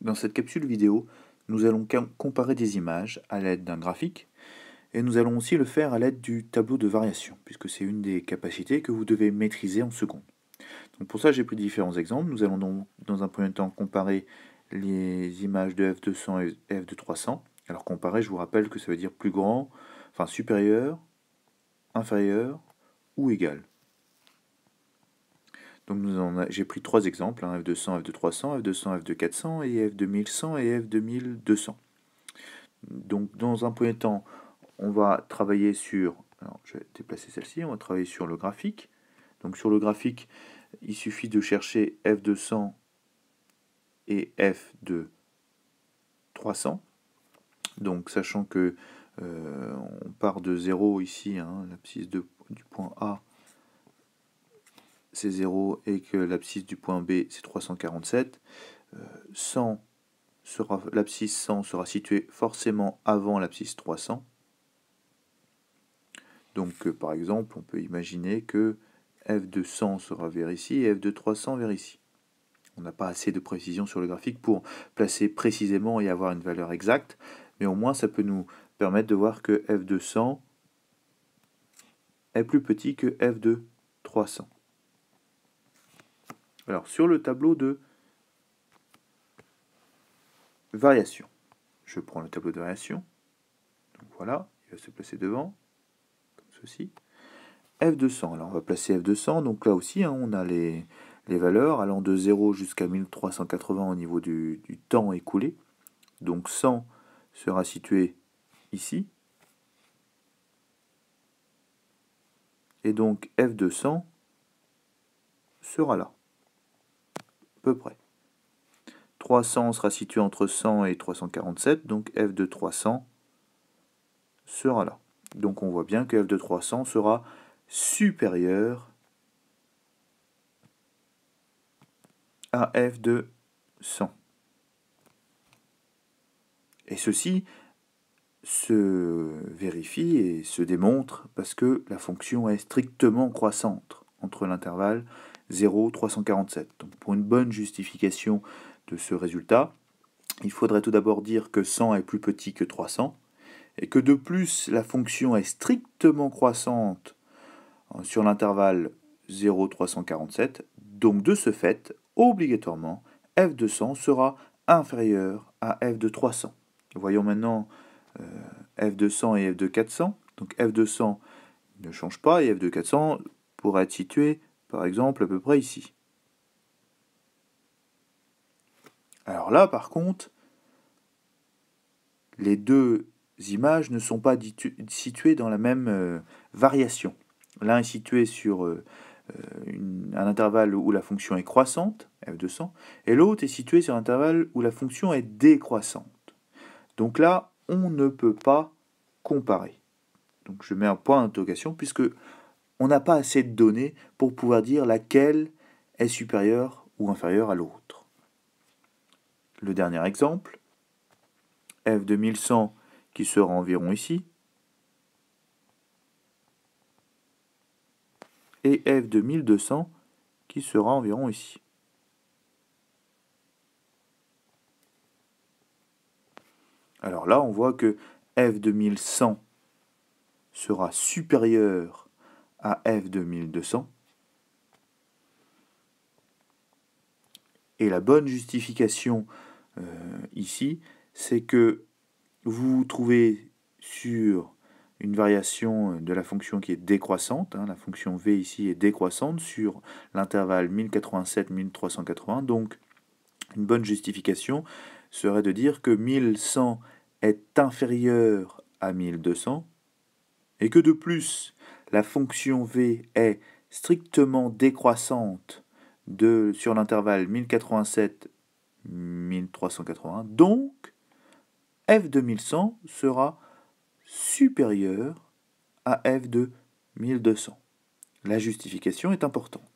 Dans cette capsule vidéo, nous allons comparer des images à l'aide d'un graphique et nous allons aussi le faire à l'aide du tableau de variation, puisque c'est une des capacités que vous devez maîtriser en seconde. Donc pour ça, j'ai pris différents exemples. Nous allons donc, dans un premier temps, comparer les images de F200 et F de 300. Alors comparer, je vous rappelle que ça veut dire plus grand, enfin supérieur, inférieur ou égal. Donc j'ai pris trois exemples, hein, F200, F200, F200, F2400 et F2100 et F2200. Donc dans un premier temps, on va travailler sur, alors je vais déplacer celle-ci, on va travailler sur le graphique. Donc sur le graphique, il suffit de chercher F200 et F de 300. Donc sachant que on part de 0 ici, hein, l'abscisse du point A c'est 0 et que l'abscisse du point B c'est 347, l'abscisse 100 sera située forcément avant l'abscisse 300. Donc par exemple, on peut imaginer que f de 100 sera vers ici et f de 300 vers ici. On n'a pas assez de précision sur le graphique pour placer précisément et avoir une valeur exacte, mais au moins ça peut nous permettre de voir que f de 100 est plus petit que f de 300. Alors sur le tableau de variation, je prends le tableau de variation, donc voilà, il va se placer devant, comme ceci. F200, alors on va placer F200, donc là aussi hein, on a les valeurs allant de 0 jusqu'à 1380 au niveau du temps écoulé. Donc 100 sera situé ici. Et donc F200 sera là, à peu près. 300 sera situé entre 100 et 347, donc F de 300 sera là. Donc on voit bien que F de 300 sera supérieur à F de 100. Et ceci se vérifie et se démontre parce que la fonction est strictement croissante entre l'intervalle 0 et 347. Donc pour une bonne justification de ce résultat, il faudrait tout d'abord dire que 100 est plus petit que 300 et que de plus la fonction est strictement croissante sur l'intervalle 0,347. Donc de ce fait, obligatoirement, f de 100 sera inférieur à f de 300. Voyons maintenant f de 100 et f de 400. Donc f de 100 ne change pas et f de 400 pourrait être situé par exemple à peu près ici. Alors là par contre, les deux images ne sont pas situées dans la même variation. L'un est situé sur un intervalle où la fonction est croissante, f de 100, et l'autre est situé sur un intervalle où la fonction est décroissante. Donc là, on ne peut pas comparer. Donc je mets un point d'interrogation puisque on n'a pas assez de données pour pouvoir dire laquelle est supérieure ou inférieure à l'autre. Le dernier exemple, f de 1100 qui sera environ ici, et f de 1200 qui sera environ ici. Alors là, on voit que f de 1100 sera supérieur à f de 1200. Et la bonne justification ici, c'est que vous vous trouvez sur une variation de la fonction qui est décroissante. Hein, la fonction v ici est décroissante sur l'intervalle 1087-1380. Donc, une bonne justification serait de dire que 1100 est inférieur à 1200 et que de plus, la fonction v est strictement décroissante sur l'intervalle 1087-1380. Donc, f de 1100 sera supérieur à f de 1200. La justification est importante.